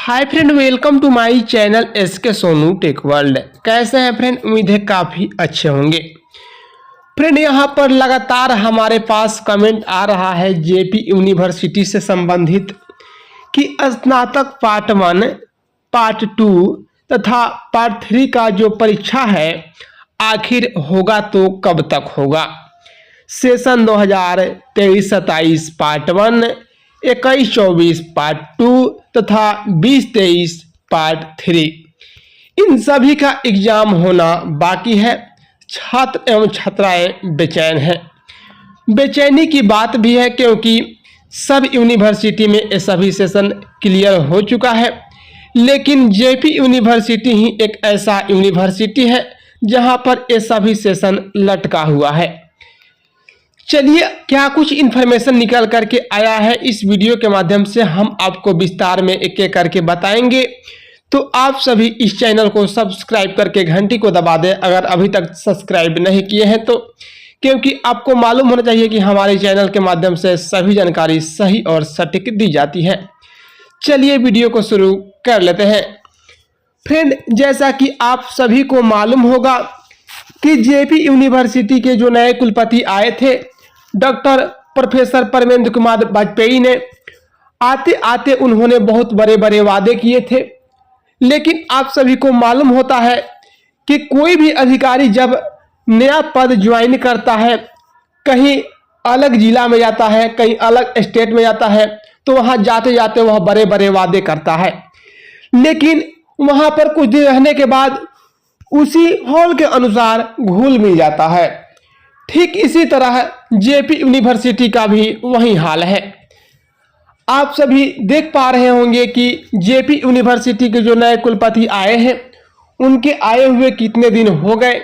Hi friend, welcome to my channel SK Sonu tech world. कैसे हैं friend? उम्मीद है काफ़ी अच्छे होंगे। फ्रेंड, यहाँ पर लगातार हमारे पास कमेंट आ रहा है जेपी यूनिवर्सिटी से संबंधित कि स्नातक पार्ट 1, पार्ट 2 तथा पार्ट 3 का जो परीक्षा है आखिर होगा तो कब तक होगा। सेशन 2023-27 पार्ट 1, 21-24 पार्ट 2 तथा 20-23 पार्ट 3, इन सभी का एग्जाम होना बाकी है। छात्र एवं छात्राएं बेचैन हैं। बेचैनी की बात भी है क्योंकि सब यूनिवर्सिटी में ये सभी सेशन क्लियर हो चुका है, लेकिन जेपी यूनिवर्सिटी ही एक ऐसा यूनिवर्सिटी है जहां पर ये सभी सेशन लटका हुआ है। चलिए, क्या कुछ इन्फॉर्मेशन निकल करके आया है इस वीडियो के माध्यम से हम आपको विस्तार में एक एक करके बताएंगे। तो आप सभी इस चैनल को सब्सक्राइब करके घंटी को दबा दें अगर अभी तक सब्सक्राइब नहीं किए हैं तो, क्योंकि आपको मालूम होना चाहिए कि हमारे चैनल के माध्यम से सभी जानकारी सही और सटीक दी जाती है। चलिए वीडियो को शुरू कर लेते हैं। फ्रेंड, जैसा कि आप सभी को मालूम होगा कि जेपी यूनिवर्सिटी के जो नए कुलपति आए थे डॉक्टर प्रोफेसर परमेंद्र कुमार वाजपेयी ने, आते आते उन्होंने बहुत बड़े बड़े वादे किए थे, लेकिन आप सभी को मालूम होता है कि कोई भी अधिकारी जब नया पद ज्वाइन करता है, कहीं अलग जिला में जाता है, कहीं अलग स्टेट में जाता है, तो वहां जाते जाते वह बड़े बड़े वादे करता है, लेकिन वहां पर कुछ दिन रहने के बाद उसी हॉल के अनुसार घुल मिल जाता है। ठीक इसी तरह जेपी यूनिवर्सिटी का भी वही हाल है। आप सभी देख पा रहे होंगे कि जेपी यूनिवर्सिटी के जो नए कुलपति आए हैं उनके आए हुए कितने दिन हो गए,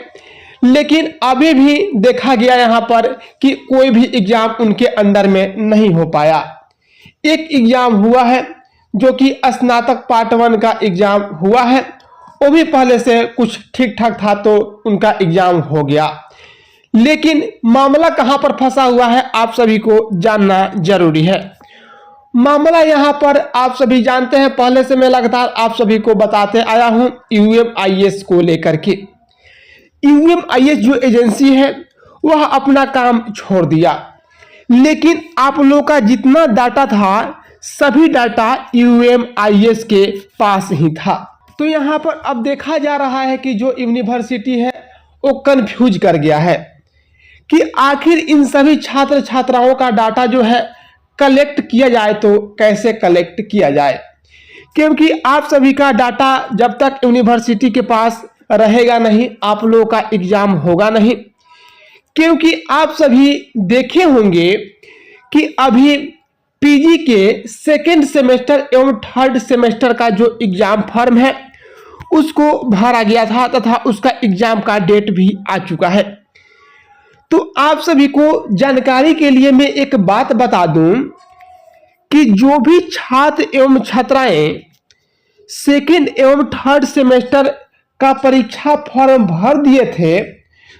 लेकिन अभी भी देखा गया यहाँ पर कि कोई भी एग्जाम उनके अंडर में नहीं हो पाया। एक एग्जाम हुआ है जो कि स्नातक पार्ट 1 का एग्जाम हुआ है, वो भी पहले से कुछ ठीक ठाक था तो उनका एग्जाम हो गया, लेकिन मामला कहां पर फंसा हुआ है आप सभी को जानना जरूरी है। मामला यहां पर आप सभी जानते हैं, पहले से मैं लगातार आप सभी को बताते आया हूं यूएमआईएस को लेकर के। यूएमआईएस जो एजेंसी है वह अपना काम छोड़ दिया, लेकिन आप लोगों का जितना डाटा था सभी डाटा यूएमआईएस के पास ही था। तो यहाँ पर अब देखा जा रहा है कि जो यूनिवर्सिटी है वो कंफ्यूज कर गया है कि आखिर इन सभी छात्र छात्राओं का डाटा जो है कलेक्ट किया जाए तो कैसे कलेक्ट किया जाए, क्योंकि आप सभी का डाटा जब तक यूनिवर्सिटी के पास रहेगा नहीं आप लोगों का एग्जाम होगा नहीं। क्योंकि आप सभी देखे होंगे कि अभी पीजी के सेकेंड सेमेस्टर एवं थर्ड सेमेस्टर का जो एग्जाम फॉर्म है उसको भरा गया था तथा उसका एग्जाम का डेट भी आ चुका है। तो आप सभी को जानकारी के लिए मैं एक बात बता दूं कि जो भी छात्र एवं छात्राएं सेकेंड एवं थर्ड सेमेस्टर का परीक्षा फॉर्म भर दिए थे,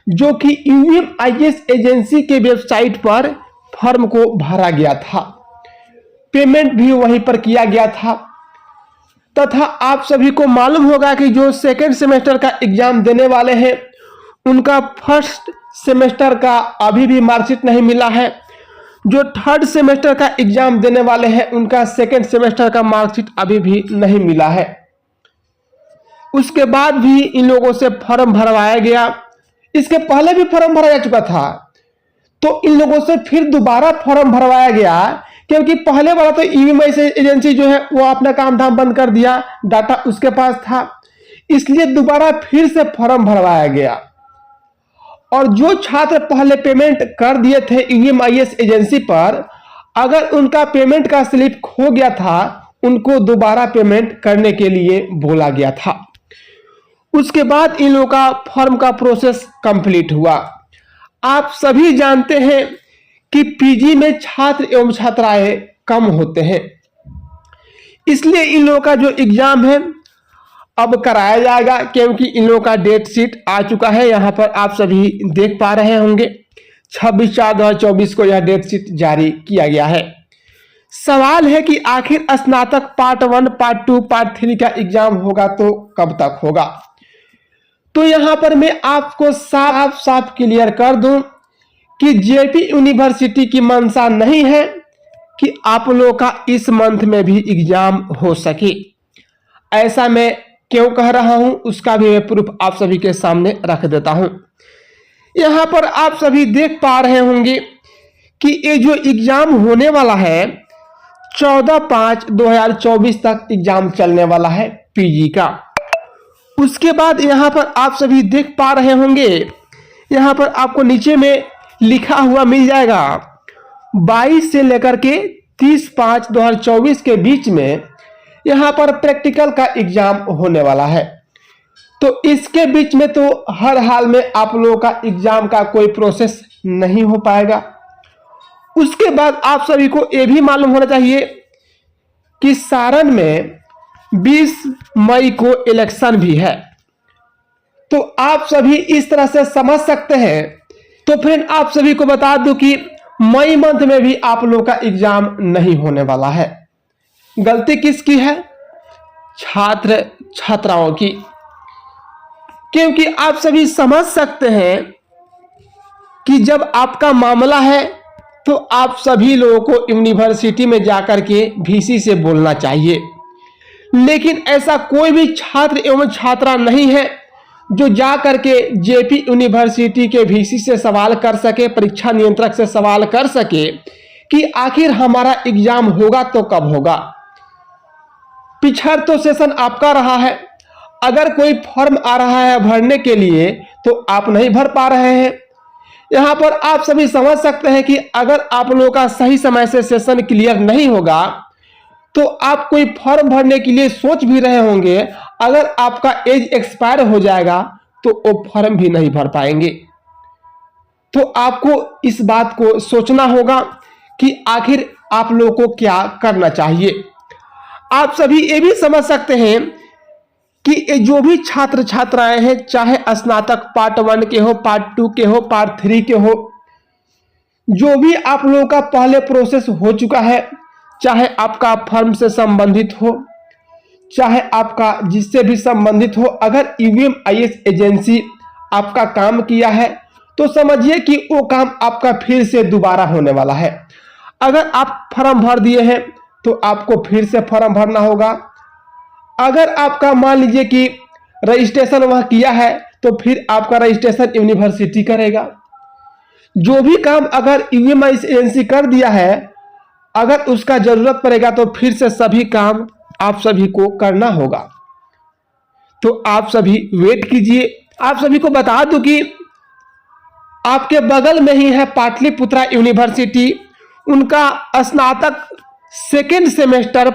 जो कि यूएमआईएस एजेंसी के वेबसाइट पर फॉर्म को भरा गया था, पेमेंट भी वहीं पर किया गया था, तथा आप सभी को मालूम होगा कि जो सेकेंड सेमेस्टर का एग्जाम देने वाले हैं उनका फर्स्ट सेमेस्टर का अभी भी मार्कशीट नहीं मिला है। जो थर्ड सेमेस्टर का एग्जाम देने वाले हैं उनका सेकेंड सेमेस्टर का मार्कशीट अभी भी नहीं मिला है। उसके बाद भी इन लोगों से फॉर्म भरवाया गया, इसके पहले भी फॉर्म भरा जा चुका था, तो इन लोगों से फिर दोबारा फॉर्म भरवाया गया, क्योंकि पहले वाला तो यूएमआईएस एजेंसी जो है वो अपना काम धाम बंद कर दिया, डाटा उसके पास था, इसलिए दोबारा फिर से फॉर्म भरवाया गया। और जो छात्र पहले पेमेंट कर दिए थे यूएमआईएस एजेंसी पर, अगर उनका पेमेंट का स्लिप खो गया था उनको दोबारा पेमेंट करने के लिए बोला गया था। उसके बाद इन लोगों का फॉर्म का प्रोसेस कंप्लीट हुआ। आप सभी जानते हैं कि पीजी में छात्र एवं छात्राएं कम होते हैं, इसलिए इन लोगों का जो एग्जाम है अब कराया जाएगा, क्योंकि इन लोगों का डेट शीट आ चुका है। यहाँ पर आप सभी देख पा रहे होंगे 26/4/2024 को यह डेट शीट जारी किया गया है। सवाल है कि आखिर स्नातक पार्ट 1, पार्ट 2, पार्ट 3 का एग्जाम होगा तो कब तक होगा। तो यहां पर मैं आपको साफ साफ क्लियर कर दूं कि जेपी यूनिवर्सिटी की मंशा नहीं है कि आप लोगों का इस मंथ में भी एग्जाम हो सके। ऐसा मैं क्यों कह रहा हूं उसका भी मैं प्रूफ आप सभी के सामने रख देता हूं। यहां पर आप सभी देख पा रहे होंगे कि ये जो एग्जाम होने वाला है 14/5/2024 तक एग्जाम चलने वाला है पीजी का। उसके बाद यहां पर आप सभी देख पा रहे होंगे, यहां पर आपको नीचे में लिखा हुआ मिल जाएगा 22 से लेकर के 30/5/2024 के बीच में यहां पर प्रैक्टिकल का एग्जाम होने वाला है। तो इसके बीच में तो हर हाल में आप लोगों का एग्जाम का कोई प्रोसेस नहीं हो पाएगा। उसके बाद आप सभी को यह भी मालूम होना चाहिए कि सारण में 20 मई को इलेक्शन भी है। तो आप सभी इस तरह से समझ सकते हैं। तो फिर आप सभी को बता दूं कि मई मंथ में भी आप लोगों का एग्जाम नहीं होने वाला है। गलती किसकी है? छात्र छात्राओं की। क्योंकि आप सभी समझ सकते हैं कि जब आपका मामला है तो आप सभी लोगों को यूनिवर्सिटी में जाकर के वीसी से बोलना चाहिए। लेकिन ऐसा कोई भी छात्र एवं छात्रा नहीं है जो जा करके जेपी यूनिवर्सिटी के वीसी से सवाल कर सके, परीक्षा नियंत्रक से सवाल कर सके कि आखिर हमारा एग्जाम होगा तो कब होगा। पिछड़ तो सेशन आपका रहा है। अगर कोई फॉर्म आ रहा है भरने के लिए तो आप नहीं भर पा रहे हैं। यहां पर आप सभी समझ सकते हैं कि अगर आप लोगों का सही समय से सेशन क्लियर नहीं होगा तो आप कोई फॉर्म भरने के लिए सोच भी रहे होंगे, अगर आपका एज एक्सपायर हो जाएगा तो वो फॉर्म भी नहीं भर पाएंगे। तो आपको इस बात को सोचना होगा कि आखिर आप लोगों को क्या करना चाहिए। आप सभी ये भी समझ सकते हैं कि जो भी छात्र छात्राएं हैं, चाहे स्नातक पार्ट 1 के हो, पार्ट 2 के हो, पार्ट 3 के हो, जो भी आप लोगों का पहले प्रोसेस हो चुका है, चाहे आपका फर्म से संबंधित हो, चाहे आपका जिससे भी संबंधित हो, अगर ईवीएम-आईएएस एजेंसी आपका काम किया है तो समझिए कि वो काम आपका फिर से दोबारा होने वाला है। अगर आप फॉर्म भर दिए हैं तो आपको फिर से फॉर्म भरना होगा। अगर आपका मान लीजिए कि रजिस्ट्रेशन वह किया है तो फिर आपका रजिस्ट्रेशन यूनिवर्सिटी करेगा। जो भी काम अगर ईवीएम-आईएएस एजेंसी कर दिया है, अगर उसका जरूरत पड़ेगा तो फिर से सभी काम आप सभी को करना होगा। तो आप सभी वेट कीजिए। आप सभी को बता दूं कि आपके बगल में ही है पाटलिपुत्रा यूनिवर्सिटी। उनका स्नातक सेकेंड सेमेस्टर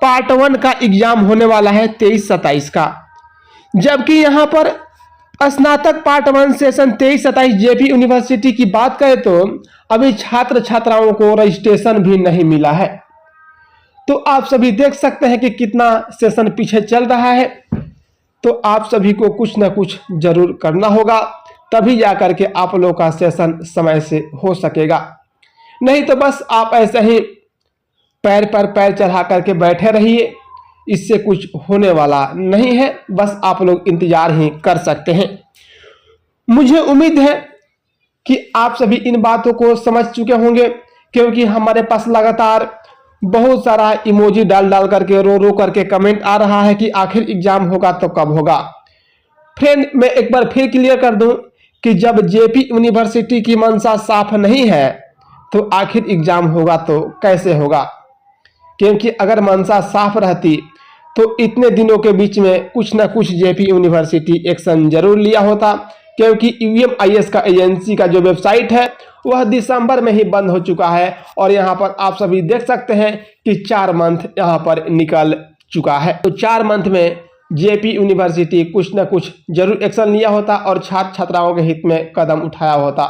पार्ट 1 का एग्जाम होने वाला है 23-27 का। जबकि यहां पर स्नातक पार्ट 1 सेशन 23-27 जेपी यूनिवर्सिटी की बात करें तो अभी छात्र छात्राओं को रजिस्ट्रेशन भी नहीं मिला है। तो आप सभी देख सकते हैं कि कितना सेशन पीछे चल रहा है। तो आप सभी को कुछ ना कुछ जरूर करना होगा, तभी जाकर के आप लोगों का सेशन समय से हो सकेगा। नहीं तो बस आप ऐसे ही पैर पर पैर चढ़ा करके बैठे रहिए, इससे कुछ होने वाला नहीं है। बस आप लोग इंतजार ही कर सकते हैं। मुझे उम्मीद है कि आप सभी इन बातों को समझ चुके होंगे, क्योंकि हमारे पास लगातार बहुत सारा इमोजी डाल डाल करके रो रो करके कमेंट आ रहा है कि आखिर एग्जाम होगा तो कब होगा। फ्रेंड, मैं एक बार फिर क्लियर कर दूं कि जब जेपी यूनिवर्सिटी की मंशा साफ नहीं है तो आखिर एग्जाम होगा तो कैसे होगा। क्योंकि अगर मंशा साफ रहती तो इतने दिनों के बीच में कुछ ना कुछ जेपी यूनिवर्सिटी एक्शन जरूर लिया होता। क्योंकि ईवीएम-आईएएस का एजेंसी का जो वेबसाइट है वह दिसंबर में ही बंद हो चुका है और यहाँ पर आप सभी देख सकते हैं कि 4 मंथ यहाँ पर निकल चुका है। तो 4 मंथ में जेपी यूनिवर्सिटी कुछ ना कुछ जरूर एक्शन लिया होता और छात्र छात्राओं के हित में कदम उठाया होता,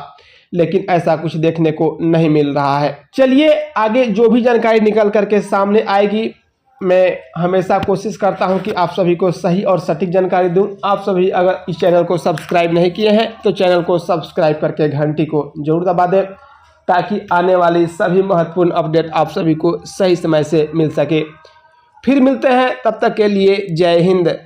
लेकिन ऐसा कुछ देखने को नहीं मिल रहा है। चलिए आगे जो भी जानकारी निकल करके सामने आएगी, मैं हमेशा कोशिश करता हूं कि आप सभी को सही और सटीक जानकारी दूं। आप सभी अगर इस चैनल को सब्सक्राइब नहीं किए हैं तो चैनल को सब्सक्राइब करके घंटी को जरूर दबा दें, ताकि आने वाली सभी महत्वपूर्ण अपडेट आप सभी को सही समय से मिल सके। फिर मिलते हैं, तब तक के लिए जय हिंद।